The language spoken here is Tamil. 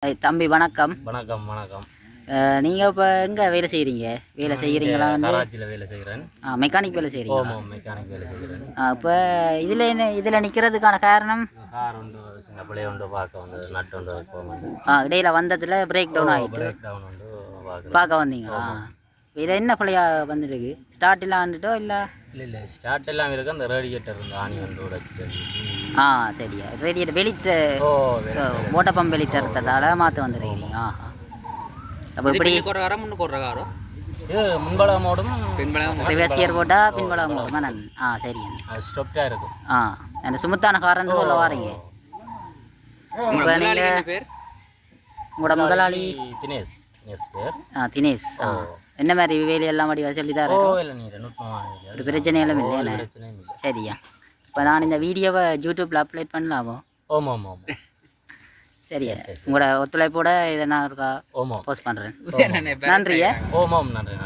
தம்பி வணக்கம். வணக்கம் வணக்கம். நீங்கள் இப்போ எங்கே வேலை செய்கிறீங்க? வேலை செய்கிறீங்களா? கராச்சியில் வேலை செய்கிறேன். மெக்கானிக் வேலை செய்கிறீங்க? ஆமாம், மெக்கானிக் வேலை செய்கிறேன். இப்போ இதில் நிற்கிறதுக்கான காரணம்? கார் உண்டு, சின்ன பிள்ளைய உண்டு பார்க்க வந்து நட்டு உண்டு வந்து இடையில் வந்ததில் பிரேக் டவுன் ஆகிட்டு பிரேக் டவுன் உண்டு பார்க்க வந்தீங்களா? இதை என்ன பிள்ளையா வந்துருக்கு? ஸ்டார்ட் எல்லாம் வந்துட்டோ இல்லை? இல்லை ஸ்டார்ட் எல்லாம் இருக்குது. அந்த ரேடியேட்டர் இருந்து ஆணி வந்து உடைச்சிட்டு. சரியா. ரேடியேட்டர் வெளியிட்டு ஓட்ட பம்ப் வெளியிட்டு இருக்கிறதால மாற்ற வந்துருக்கீங்க. அப்போ இப்படி இது முன்பழக மோடும் வெஸ்டியர் போட்டால் பின்பழக மோடுமா? சரி. ஸ்டொப்டாக இருக்கும். அந்த சுமுத்தான காரன் சொல்ல வாரீங்க. உங்களோட முதலாளி தினேஷ் பேர். தினேஷ். என்ன மாதிரி வேலையெல்லாம் வடிவா சொல்லித்தாரு? ஒரு பிரச்சனையெல்லாம் இல்லையா? சரியா. இப்போ நான் இந்த வீடியோவை யூடியூப்பில் அப்லோட் பண்ணலாமோ? ஆமாம் ஆமாம். சரியா. உங்களோட ஒத்துழைப்போட இதை நான் இருக்கா போஸ்ட் பண்ணுறேன். நன்றியா. ஓமாம் நன்றி.